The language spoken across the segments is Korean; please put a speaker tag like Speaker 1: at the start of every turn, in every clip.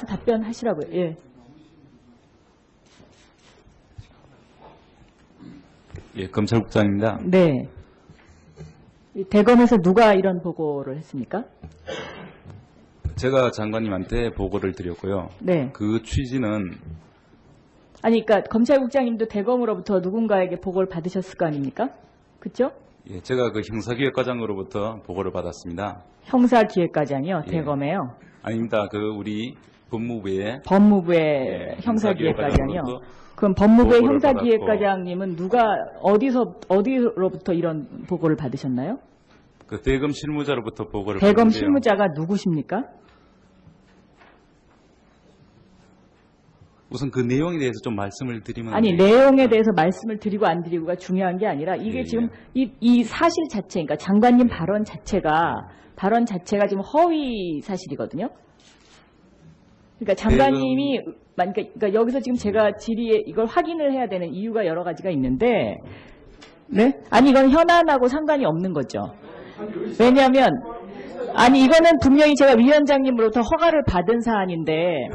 Speaker 1: 답변하시라고요. 예.
Speaker 2: 예, 검찰국장입니다.
Speaker 1: 네. 대검에서 누가 이런 보고를 했습니까?
Speaker 2: 제가 장관님한테 보고를 드렸고요.
Speaker 1: 네.
Speaker 2: 그 취지는
Speaker 1: 아니, 그러니까 검찰국장님도 대검으로부터 누군가에게 보고를 받으셨을 거 아닙니까? 그렇죠?
Speaker 2: 예, 제가 그 형사기획과장으로부터 보고를 받았습니다.
Speaker 1: 형사기획과장이요,
Speaker 2: 예.
Speaker 1: 대검에요.
Speaker 2: 아닙니다. 그 우리 법무부의
Speaker 1: 법무부의
Speaker 2: 예,
Speaker 1: 형사기획과장이요.
Speaker 2: 형사기획과장으로부터
Speaker 1: 그럼 법무부의
Speaker 2: 보고를
Speaker 1: 형사기획과장님은 어디로부터 이런 보고를 받으셨나요?
Speaker 2: 그 대검 실무자로부터 보고를
Speaker 1: 대검
Speaker 2: 받았는데요.
Speaker 1: 실무자가 누구십니까?
Speaker 2: 우선 그 내용에 대해서 좀 말씀을 드리면
Speaker 1: 아니,
Speaker 2: 안 돼요?
Speaker 1: 내용에 대해서 말씀을 드리고 안 드리고가 중요한 게 아니라 이게
Speaker 2: 예,
Speaker 1: 지금 이 사실 자체, 그러니까 장관님 발언 자체가 지금 허위 사실이거든요. 그러니까 장관님이 그러니까 여기서 지금 제가 질의에 이걸 확인을 해야 되는 이유가 여러 가지가 있는데, 네? 아니, 이건 현안하고 상관이 없는 거죠. 왜냐하면 아니, 이거는 분명히 제가 위원장님으로부터 허가를 받은 사안인데,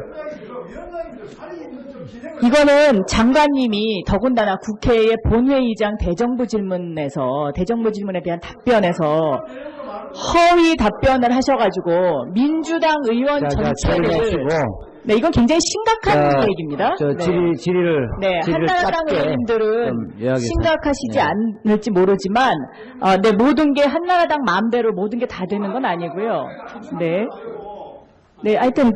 Speaker 1: 이거는 장관님이 더군다나 국회의 본회의장 대정부 질문에 대한 답변에서 허위 답변을 하셔가지고 민주당 의원 전체를 네, 이건 굉장히 심각한 얘기입니다.
Speaker 3: 질의를
Speaker 1: 한나라당
Speaker 3: 짧게
Speaker 1: 의원님들은
Speaker 3: 이야기해서.
Speaker 1: 심각하시지 않을지 모르지만, 네, 모든 게 한나라당 마음대로 모든 게 다 되는 건 아니고요. 네. 네, 하여튼.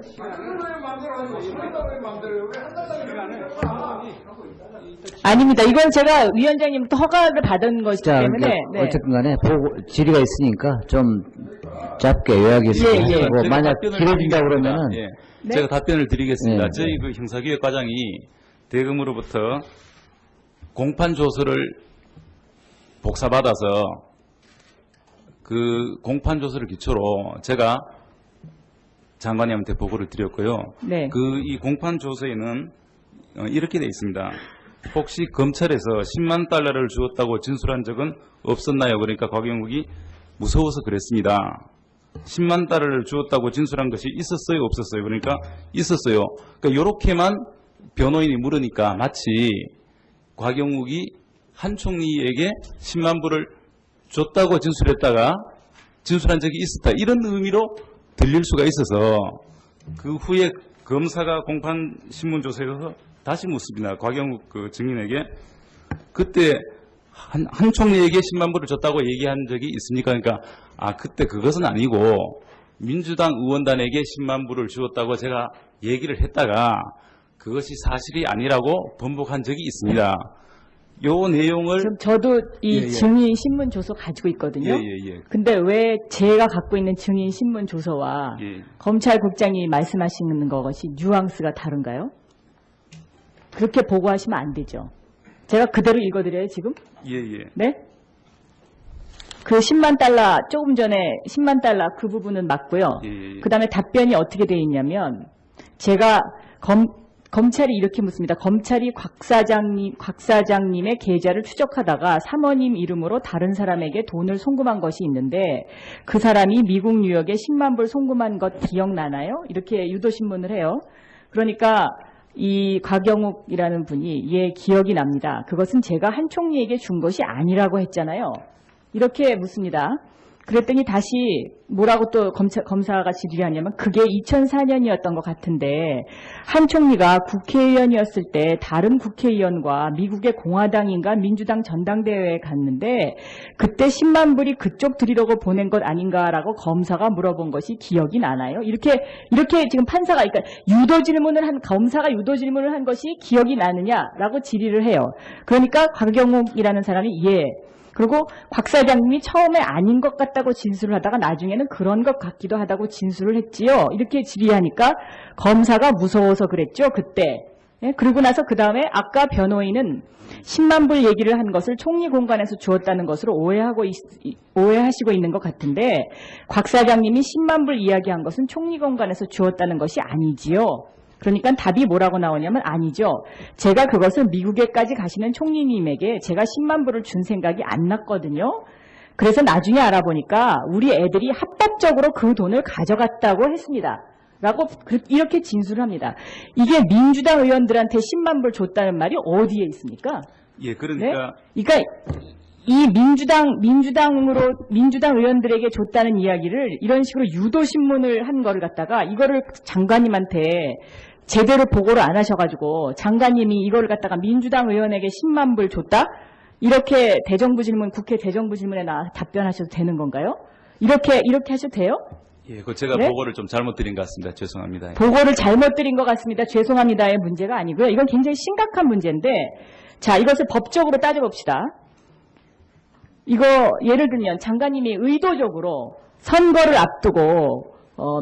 Speaker 1: 아닙니다. 이건 제가 위원장님부터 허가를 받은 것이기 때문에. 네.
Speaker 3: 어쨌든 간에 질의가 있으니까 좀 짧게 요약해서
Speaker 1: 예, 예.
Speaker 3: 하고 만약 길어진다 그러면은
Speaker 2: 예,
Speaker 1: 네?
Speaker 2: 제가 답변을 드리겠습니다.
Speaker 3: 네.
Speaker 2: 저희 그 형사기획과장이 대검으로부터 공판 조서를 복사받아서 그 공판 조서를 기초로 제가 장관님한테 보고를 드렸고요.
Speaker 1: 네.
Speaker 2: 이 공판 조서에는 이렇게 되어 있습니다. 혹시 검찰에서 10만 달러를 주었다고 진술한 적은 없었나요? 그러니까 곽영욱이 무서워서 그랬습니다. 10만 달러를 주었다고 진술한 것이 있었어요? 없었어요? 그러니까 있었어요. 그러니까 이렇게만 변호인이 물으니까 마치 곽영욱이 한 총리에게 10만 불을 줬다고 진술한 적이 있었다. 이런 의미로 들릴 수가 있어서 그 후에 검사가 공판 신문조서에서 다시 묻습니다. 곽영욱 그 증인에게 그때 한 총리에게 10만 불을 줬다고 얘기한 적이 있습니까? 그러니까 그때 그것은 아니고 민주당 의원단에게 10만 불을 주었다고 제가 얘기를 했다가 그것이 사실이 아니라고 번복한 적이 있습니다. 요 내용을
Speaker 1: 지금 저도 이
Speaker 2: 예.
Speaker 1: 증인 신문 조서 가지고 있거든요.
Speaker 2: 예.
Speaker 1: 근데 왜 제가 갖고 있는 증인 신문 조서와
Speaker 2: 예.
Speaker 1: 검찰국장이 말씀하시는 것이 뉘앙스가 다른가요? 그렇게 보고하시면 안 되죠. 제가 그대로 읽어드려요, 지금?
Speaker 2: 예.
Speaker 1: 네? 그 10만 달러, 조금 전에 10만 달러 그 부분은 맞고요.
Speaker 2: 예.
Speaker 1: 그 다음에 답변이 어떻게 되어 있냐면, 제가 검찰이 이렇게 묻습니다. 검찰이 곽 사장님의 계좌를 추적하다가 사모님 이름으로 다른 사람에게 돈을 송금한 것이 있는데 그 사람이 미국 뉴욕에 10만 불 송금한 것 기억나나요? 이렇게 유도신문을 해요. 그러니까 이 곽영욱이라는 분이 예, 기억이 납니다. 그것은 제가 한 총리에게 준 것이 아니라고 했잖아요. 이렇게 묻습니다. 그랬더니 다시 뭐라고 또 검사가 질의를 하냐면 그게 2004년이었던 것 같은데 한 총리가 국회의원이었을 때 다른 국회의원과 미국의 공화당인가 민주당 전당대회에 갔는데 그때 10만 불이 그쪽 드리려고 보낸 것 아닌가라고 검사가 물어본 것이 기억이 나나요? 이렇게 지금 판사가 그러니까 검사가 유도 질문을 한 것이 기억이 나느냐라고 질의를 해요. 그러니까 곽영욱이라는 사람이 예. 그리고 곽 사장님이 처음에 아닌 것 같다고 진술을 하다가 나중에는 그런 것 같기도 하다고 진술을 했지요. 이렇게 질의하니까 검사가 무서워서 그랬죠. 그때. 예? 그리고 나서 그 다음에 아까 변호인은 10만 불 얘기를 한 것을 총리 공간에서 주었다는 것으로 오해하시고 있는 것 같은데 곽 사장님이 10만 불 이야기한 것은 총리 공간에서 주었다는 것이 아니지요. 그러니까 답이 뭐라고 나오냐면 아니죠. 제가 그것을 미국에까지 가시는 총리님에게 제가 10만 불을 준 생각이 안 났거든요. 그래서 나중에 알아보니까 우리 애들이 합법적으로 그 돈을 가져갔다고 했습니다. 라고 이렇게 진술을 합니다. 이게 민주당 의원들한테 10만 불 줬다는 말이 어디에 있습니까?
Speaker 2: 예, 그러니까
Speaker 1: 네? 그러니까 이 민주당 의원들에게 줬다는 이야기를 이런 식으로 유도신문을 한 거를 갖다가 이거를 장관님한테 제대로 보고를 안 하셔가지고 장관님이 이거를 갖다가 민주당 의원에게 10만 불 줬다? 이렇게 대정부 질문, 국회 대정부 질문에 나와 답변하셔도 되는 건가요? 이렇게 하셔도 돼요?
Speaker 2: 예, 그 제가
Speaker 1: 네?
Speaker 2: 보고를 좀 잘못 드린 것 같습니다. 죄송합니다.
Speaker 1: 보고를 잘못 드린 것 같습니다. 죄송합니다의 문제가 아니고요. 이건 굉장히 심각한 문제인데, 자, 이것을 법적으로 따져봅시다. 이거 예를 들면 장관님이 의도적으로 선거를 앞두고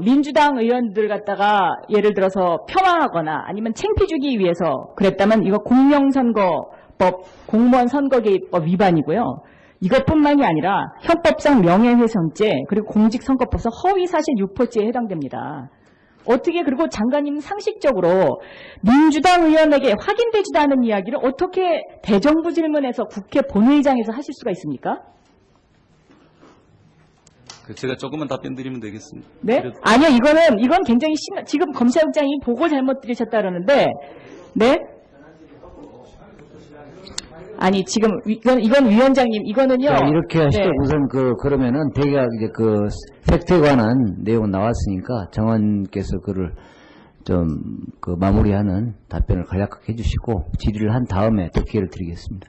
Speaker 1: 민주당 의원들 갖다가 예를 들어서 폄하하거나 아니면 창피 주기 위해서 그랬다면 이거 공명선거법, 공무원 선거개입법 위반이고요. 이것뿐만이 아니라 형법상 명예훼손죄 그리고 공직선거법상 허위사실 유포죄에 해당됩니다. 어떻게 그리고 장관님 상식적으로 민주당 의원에게 확인되지도 않은 이야기를 어떻게 대정부 질문에서 국회 본회의장에서 하실 수가 있습니까?
Speaker 2: 제가 조금만 답변 드리면 되겠습니다.
Speaker 1: 네?
Speaker 2: 그래도-
Speaker 1: 아니요, 이건 굉장히 지금 검찰국장이 보고 잘못 들으셨다 그러는데, 네? 아니, 지금, 이건 위원장님, 이거는요.
Speaker 3: 자, 이렇게 하시죠.
Speaker 1: 네.
Speaker 3: 우선 그러면은 대략 이제 팩트에 관한 내용은 나왔으니까 정원께서 그를 좀 마무리하는 답변을 간략하게 해주시고 질의를 한 다음에 또 기회를 드리겠습니다.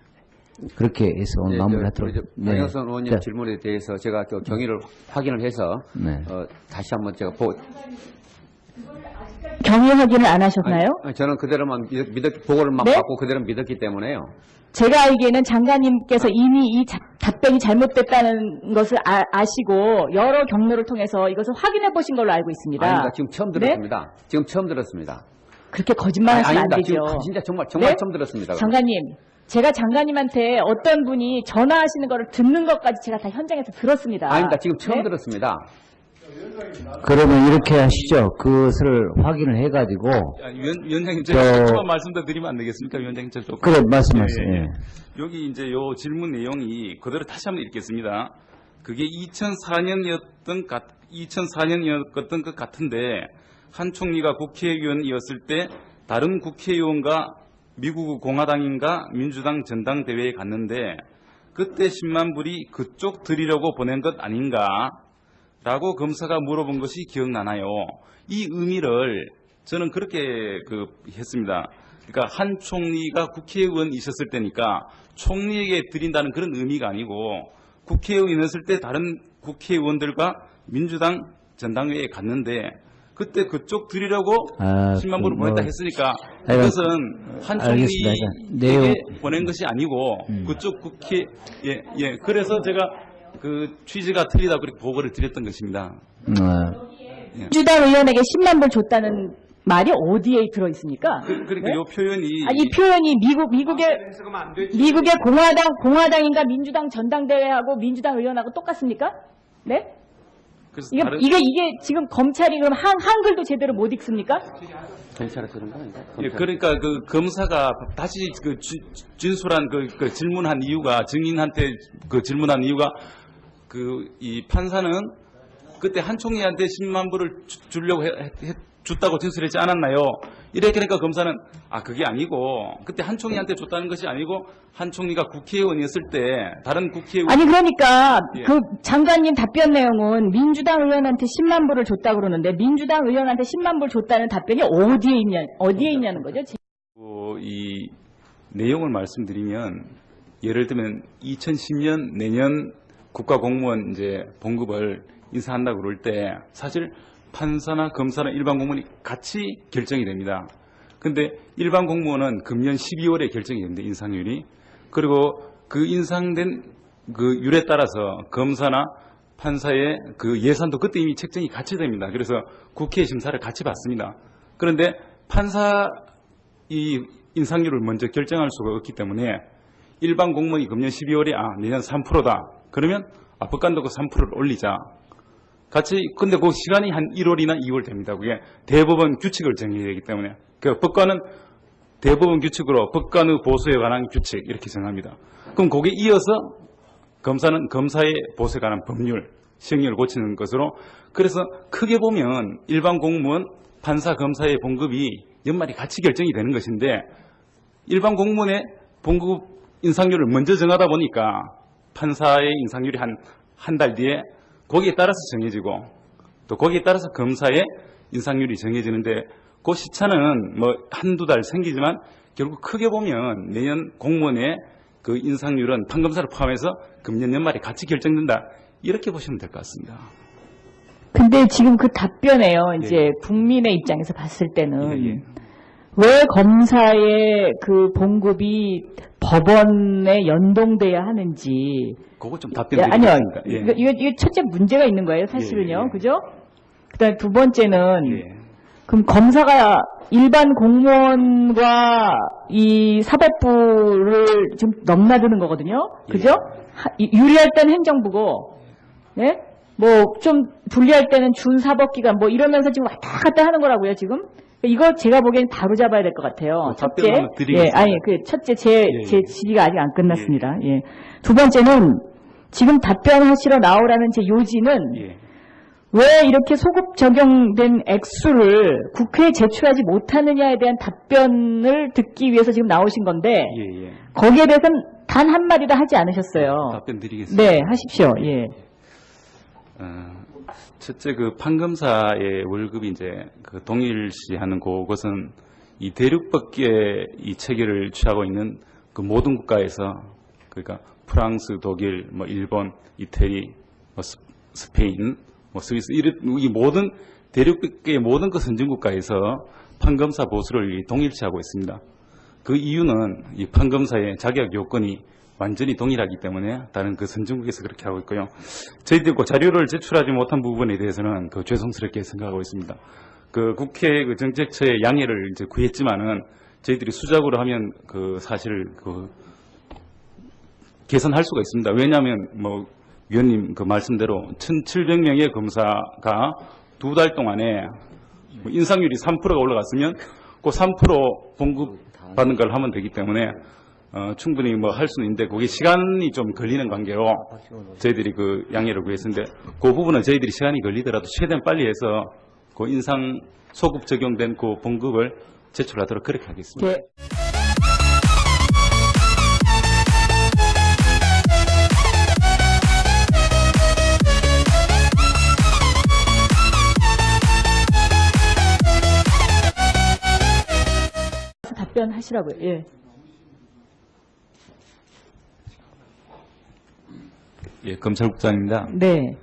Speaker 3: 그렇게 해서 오늘 마무리하도록.
Speaker 4: 박영선 의원님
Speaker 3: 자,
Speaker 4: 질문에 대해서 제가 그 경위를 확인을 해서
Speaker 3: 네.
Speaker 4: 다시 한번 제가
Speaker 1: 경위 확인을 안 하셨나요?
Speaker 4: 저는 그대로만 보고를 막
Speaker 1: 네?
Speaker 4: 받고 그대로 믿었기 때문에요.
Speaker 1: 제가 알기에는 장관님께서 이미 이 답변이 잘못됐다는 것을 아시고 여러 경로를 통해서 이것을 확인해 보신 걸로 알고 있습니다.
Speaker 4: 아닙니다. 지금 처음
Speaker 1: 네?
Speaker 4: 들었습니다. 지금 처음 들었습니다.
Speaker 1: 그렇게 거짓말 하시면 안
Speaker 4: 아닙니다.
Speaker 1: 되죠.
Speaker 4: 지금 진짜 정말
Speaker 1: 네?
Speaker 4: 처음 들었습니다.
Speaker 1: 장관님, 제가 장관님한테 어떤 분이 전화하시는 거를 듣는 것까지 제가 다 현장에서 들었습니다.
Speaker 4: 아닙니다. 지금 처음
Speaker 1: 네?
Speaker 4: 들었습니다.
Speaker 3: 그러면 이렇게 하시죠. 그것을 확인을 해가지고.
Speaker 2: 아니, 위원장님 제가 조금만 말씀 더 드리면 안 되겠습니까? 위원장님 제가 조금.
Speaker 3: 그래, 말씀하세요.
Speaker 2: 예, 예.
Speaker 3: 예.
Speaker 2: 여기 이제 요 질문 내용이 그대로 다시 한번 읽겠습니다. 그게 2004년이었던 것 같은데 한 총리가 국회의원이었을 때 다른 국회의원과 미국 공화당인가 민주당 전당대회에 갔는데 그때 10만 불이 그쪽 드리려고 보낸 것 아닌가? 라고 검사가 물어본 것이 기억나나요? 이 의미를 저는 그렇게 했습니다. 그러니까 한 총리가 국회의원이셨을 때니까 총리에게 드린다는 그런 의미가 아니고 국회의원이었을 때 다른 국회의원들과 민주당 전당회의에 갔는데 그때 그쪽 드리려고 10만 불을 보냈다 했으니까 이것은 한 총리에게 보낸 것이 아니고 그쪽 국회 그래서 제가 그 취지가 틀리다고 그렇게 보고를 드렸던 것입니다.
Speaker 1: 민주당 의원에게 10만 불 줬다는 말이 어디에 들어 있습니까?
Speaker 2: 그러니까
Speaker 1: 네?
Speaker 2: 이 표현이
Speaker 1: 이 표현이 미국의 공화당인가 민주당 전당대회하고 민주당 의원하고 똑같습니까? 네?
Speaker 2: 그래서
Speaker 1: 이게 지금 검찰이 그럼 한글도 제대로 못 읽습니까?
Speaker 4: 검찰에 그런 거 아닌가?
Speaker 2: 예, 그러니까 그 검사가 다시 진술한 질문한 이유가 증인한테 질문한 이유가 이 판사는 그때 한 총리한테 10만 불을 주려고 줬다고 진술하지 않았나요? 이렇게 그러니까 검사는 그게 아니고 그때 한 총리한테 줬다는 것이 아니고 한 총리가 국회의원이었을 때 다른 국회의원
Speaker 1: 아니 그러니까
Speaker 2: 예.
Speaker 1: 그 장관님 답변 내용은 민주당 의원한테 10만 불을 줬다고 그러는데 민주당 의원한테 10만 불 줬다는 답변이 어디에 있냐는 거죠?
Speaker 2: 이 내용을 말씀드리면 예를 들면 2010년 내년 국가공무원 이제 봉급을 인사한다고 그럴 때 사실 판사나 검사나 일반 공무원이 같이 결정이 됩니다. 근데 일반 공무원은 금년 12월에 결정이 됩니다. 인상률이. 그리고 그 인상된 그 율에 따라서 검사나 판사의 그 예산도 그때 이미 책정이 같이 됩니다. 그래서 국회 심사를 같이 받습니다. 그런데 판사 이 인상률을 먼저 결정할 수가 없기 때문에 일반 공무원이 금년 12월에 내년 3%다. 그러면 법관도 그 3%를 올리자. 같이 근데 그 시간이 한 1월이나 2월 됩니다. 그게 대법원 규칙을 정해야 되기 때문에 그 법관은 대법원 규칙으로 법관의 보수에 관한 규칙 이렇게 정합니다. 그럼 거기에 이어서 검사는 검사의 보수에 관한 법률 시행령을 고치는 것으로, 그래서 크게 보면 일반 공무원, 판사, 검사의 봉급이 연말이 같이 결정이 되는 것인데, 일반 공무원의 봉급 인상률을 먼저 정하다 보니까 판사의 인상률이 한 달 뒤에 거기에 따라서 정해지고, 또 거기에 따라서 검사의 인상률이 정해지는데, 그 시차는 뭐 한두 달 생기지만 결국 크게 보면 내년 공무원의 그 인상률은 판검사를 포함해서 금년 연말에 같이 결정된다, 이렇게 보시면 될 것 같습니다.
Speaker 1: 근데 지금 그 답변에요. 이제
Speaker 2: 예.
Speaker 1: 국민의 입장에서 봤을 때는
Speaker 2: 예.
Speaker 1: 왜 검사의 그 봉급이 법원에 연동돼야 하는지.
Speaker 2: 그거 좀 답변
Speaker 1: 예, 아니요.
Speaker 2: 드리겠습니다. 예.
Speaker 1: 이거 첫째 문제가 있는 거예요, 사실은요.
Speaker 2: 예, 예.
Speaker 1: 그죠? 그다음에 두 번째는
Speaker 2: 예.
Speaker 1: 그럼 검사가 일반 공무원과 이 사법부를 좀 넘나드는 거거든요. 그죠? 유리할 때는 행정부고, 네? 뭐 좀 불리할 때는 준사법기관 뭐 이러면서 지금 왔다 갔다 하는 거라고요, 지금. 이거 제가 보기엔 바로 잡아야 될 것 같아요. 첫째,
Speaker 2: 답변 한번 드리겠습니다.
Speaker 1: 아니 그 첫째 제
Speaker 2: 예.
Speaker 1: 질의가 아직 안 끝났습니다. 예. 두 번째는 지금 답변하시러 나오라는 제 요지는
Speaker 2: 예.
Speaker 1: 왜 이렇게 소급 적용된 액수를 국회에 제출하지 못하느냐에 대한 답변을 듣기 위해서 지금 나오신 건데
Speaker 2: 예.
Speaker 1: 거기에 대해서는 단 한마디도 하지 않으셨어요.
Speaker 2: 답변 드리겠습니다.
Speaker 1: 네, 하십시오. 예.
Speaker 2: 첫째, 그 판검사의 월급이 이제 그 동일시하는 그것은 이 대륙법계 이 체계를 취하고 있는 그 모든 국가에서, 그러니까 프랑스, 독일, 뭐 일본, 이태리, 뭐 스페인, 뭐 스위스, 이 모든 대륙법계의 모든 그 선진국가에서 판검사 보수를 동일시하고 있습니다. 그 이유는 이 판검사의 자격 요건이 완전히 동일하기 때문에 다른 그 선진국에서 그렇게 하고 있고요. 저희들이 그 자료를 제출하지 못한 부분에 대해서는 그 죄송스럽게 생각하고 있습니다. 그 국회 그 정책처의 양해를 이제 구했지만은 저희들이 수작으로 하면 그 사실 그 개선할 수가 있습니다. 왜냐하면 뭐 위원님 그 말씀대로 1,700명의 검사가 두 달 동안에 뭐 인상률이 3%가 올라갔으면 그 3% 봉급 받는 걸 하면 되기 때문에 충분히 뭐 할 수는 있는데 그게 시간이 좀 걸리는 관계로 저희들이 그 양해를 구했는데 그 부분은 저희들이 시간이 걸리더라도 최대한 빨리 해서 그 인상 소급 적용된 그 봉급을 제출하도록 그렇게 하겠습니다.
Speaker 1: 예. 답변하시라고요. 예.
Speaker 2: 예, 검찰국장입니다.
Speaker 1: 네.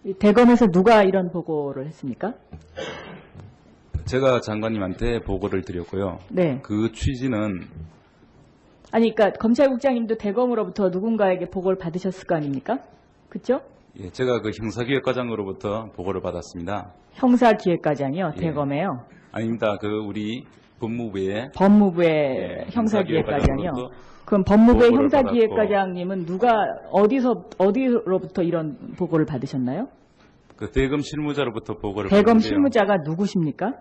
Speaker 1: 이 대검에서 누가 이런 보고를 했습니까?
Speaker 2: 제가 장관님한테 보고를 드렸고요.
Speaker 1: 네.
Speaker 2: 그 취지는
Speaker 1: 아니, 그러니까 검찰국장님도 대검으로부터 누군가에게 보고를 받으셨을 거 아닙니까? 그렇죠?
Speaker 2: 예, 제가 그 형사기획과장으로부터 보고를 받았습니다.
Speaker 1: 형사기획과장이요,
Speaker 2: 예.
Speaker 1: 대검에요.
Speaker 2: 아닙니다. 그 우리 법무부의
Speaker 1: 법무부의
Speaker 2: 예,
Speaker 1: 형사기획과장이요.
Speaker 2: 형사기획과장으로부터
Speaker 1: 그럼 법무부의
Speaker 2: 보고를
Speaker 1: 형사기획과장님은 어디로부터 이런 보고를 받으셨나요?
Speaker 2: 그 대검 실무자로부터 보고를
Speaker 1: 대검
Speaker 2: 받았는데요.
Speaker 1: 실무자가 누구십니까?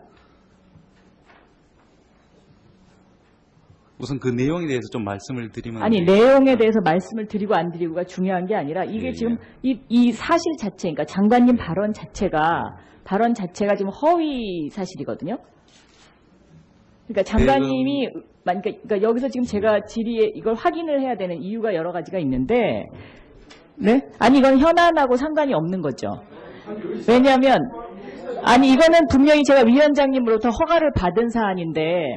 Speaker 2: 우선 그 내용에 대해서 좀 말씀을 드리면
Speaker 1: 아니,
Speaker 2: 안
Speaker 1: 내용에 대해서 말씀을 드리고 안 드리고가 중요한 게 아니라 이게
Speaker 2: 예,
Speaker 1: 지금 이 사실 자체, 그러니까 장관님 발언 자체가 지금 허위 사실이거든요. 그러니까 장관님이 그러니까 여기서 지금 제가 질의에 이걸 확인을 해야 되는 이유가 여러 가지가 있는데, 네? 아니 이건 현안하고 상관이 없는 거죠. 왜냐하면 아니 이거는 분명히 제가 위원장님으로부터 허가를 받은 사안인데.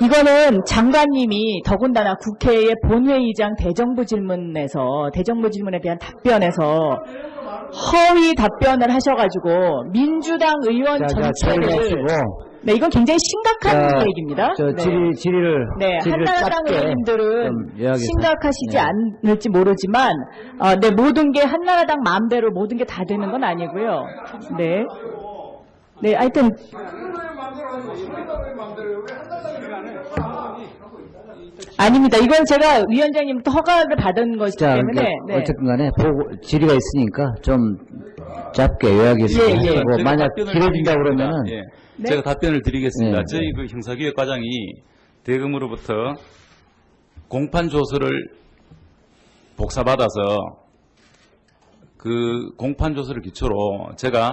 Speaker 1: 이거는 장관님이 더군다나 국회의 본회의장 대정부 질문에 대한 답변에서 허위 답변을 하셔가지고 민주당 의원 전체를 네, 이건 굉장히 심각한 얘기입니다.
Speaker 3: 저 질의를
Speaker 1: 한나라당
Speaker 3: 짧게
Speaker 1: 의원님들은
Speaker 3: 좀 요약해서.
Speaker 1: 심각하시지
Speaker 3: 네.
Speaker 1: 않을지 모르지만, 네, 모든 게 한나라당 마음대로 모든 게 다 되는 건 아니고요. 네. 네, 하여튼. 아닙니다. 이건 제가 위원장님부터 허가를 받은 것이기
Speaker 3: 자,
Speaker 1: 때문에.
Speaker 3: 그러니까
Speaker 1: 네.
Speaker 3: 어쨌든 간에 질의가 있으니까 좀 짧게 요약해서
Speaker 1: 예, 예.
Speaker 3: 하고
Speaker 2: 제가
Speaker 3: 만약
Speaker 2: 답변을
Speaker 3: 길어진다
Speaker 2: 드리겠습니다.
Speaker 3: 그러면은
Speaker 2: 예.
Speaker 1: 네?
Speaker 2: 제가 답변을 드리겠습니다.
Speaker 3: 네.
Speaker 2: 저희 그 형사기획과장이 대검으로부터 공판 조서를 복사받아서 그 공판 조서를 기초로 제가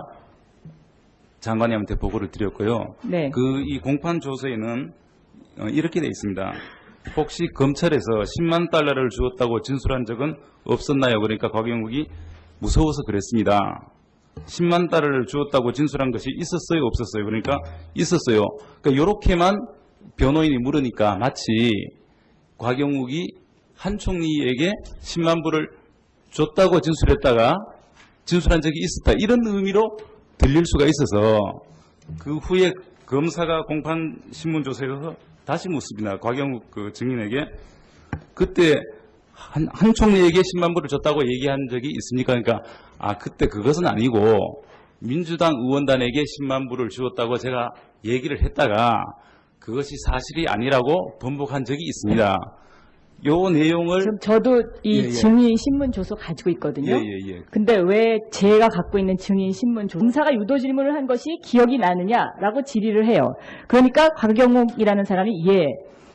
Speaker 2: 장관님한테 보고를 드렸고요.
Speaker 1: 네.
Speaker 2: 이 공판 조서에는 이렇게 돼 있습니다. 혹시 검찰에서 10만 달러를 주었다고 진술한 적은 없었나요? 그러니까 곽영욱이 무서워서 그랬습니다. 10만 달러를 주었다고 진술한 것이 있었어요? 없었어요? 그러니까 있었어요. 그러니까 이렇게만 변호인이 물으니까 마치 곽영욱이 한 총리에게 10만 불을 줬다고 진술했다가 진술한 적이 있었다. 이런 의미로 들릴 수가 있어서 그 후에 검사가 공판 신문조서에서 다시 묻습니다. 곽영욱 그 증인에게 그때 한 총리에게 10만 불을 줬다고 얘기한 적이 있습니까? 그러니까 그때 그것은 아니고 민주당 의원단에게 10만 불을 주었다고 제가 얘기를 했다가 그것이 사실이 아니라고 번복한 적이 있습니다. 요 내용을
Speaker 1: 지금 저도 이
Speaker 2: 예.
Speaker 1: 증인 신문 조서 가지고 있거든요.
Speaker 2: 예.
Speaker 1: 근데 왜 제가 갖고 있는 증인 신문 조서 검사가 유도 질문을 한 것이 기억이 나느냐라고 질의를 해요. 그러니까 곽영욱이라는 사람이 예.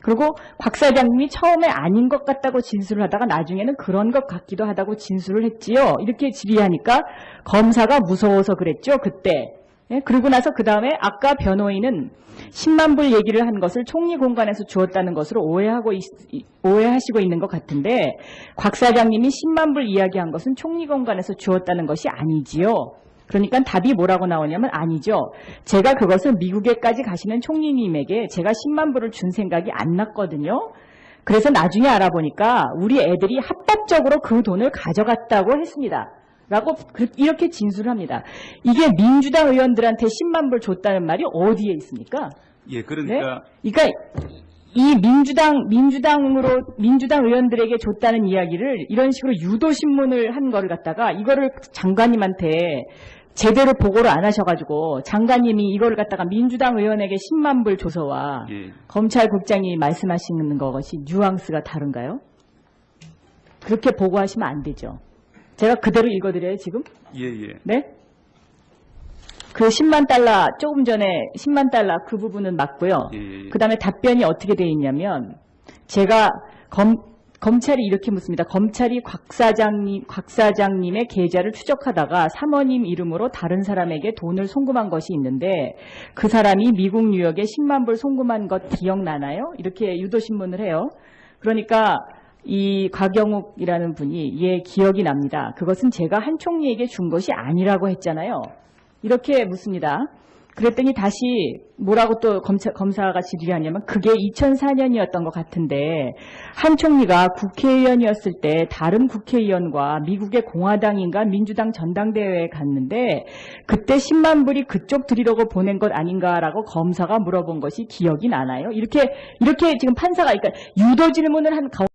Speaker 1: 그리고 곽 사장님이 처음에 아닌 것 같다고 진술을 하다가 나중에는 그런 것 같기도 하다고 진술을 했지요. 이렇게 질의하니까 검사가 무서워서 그랬죠. 그때. 예? 그리고 나서 그 다음에 아까 변호인은 10만 불 얘기를 한 것을 총리 공간에서 주었다는 것으로 오해하시고 있는 것 같은데 곽 사장님이 10만 불 이야기한 것은 총리 공간에서 주었다는 것이 아니지요. 그러니까 답이 뭐라고 나오냐면 아니죠. 제가 그것을 미국에까지 가시는 총리님에게 제가 10만 불을 준 생각이 안 났거든요. 그래서 나중에 알아보니까 우리 애들이 합법적으로 그 돈을 가져갔다고 했습니다. 라고 이렇게 진술을 합니다. 이게 민주당 의원들한테 10만 불 줬다는 말이 어디에 있습니까?
Speaker 2: 예, 그러니까
Speaker 1: 그러니까 이 민주당 의원들에게 줬다는 이야기를 이런 식으로 유도신문을 한 거를 갖다가 이거를 장관님한테 제대로 보고를 안 하셔가지고 장관님이 이거를 갖다가 민주당 의원에게 10만 불 조서와
Speaker 2: 예.
Speaker 1: 검찰국장이 말씀하시는 것이 뉘앙스가 다른가요? 그렇게 보고하시면 안 되죠. 제가 그대로 읽어드려요, 지금?
Speaker 2: 예.
Speaker 1: 네? 그 10만 달러, 조금 전에 10만 달러 그 부분은 맞고요.
Speaker 2: 예.
Speaker 1: 그 다음에 답변이 어떻게 되어 있냐면, 제가 검찰이 이렇게 묻습니다. 검찰이 곽 사장님의 계좌를 추적하다가 사모님 이름으로 다른 사람에게 돈을 송금한 것이 있는데, 그 사람이 미국 뉴욕에 10만 불 송금한 것 기억나나요? 이렇게 유도신문을 해요. 그러니까, 이 곽영욱이라는 분이 예 기억이 납니다. 그것은 제가 한 총리에게 준 것이 아니라고 했잖아요. 이렇게 묻습니다. 그랬더니 다시 뭐라고 또 검사가 질의를 하냐면 그게 2004년이었던 것 같은데 한 총리가 국회의원이었을 때 다른 국회의원과 미국의 공화당인가 민주당 전당대회에 갔는데 그때 10만 불이 그쪽 드리려고 보낸 것 아닌가라고 검사가 물어본 것이 기억이 나나요? 이렇게 지금 판사가 그러니까 유도 질문을 한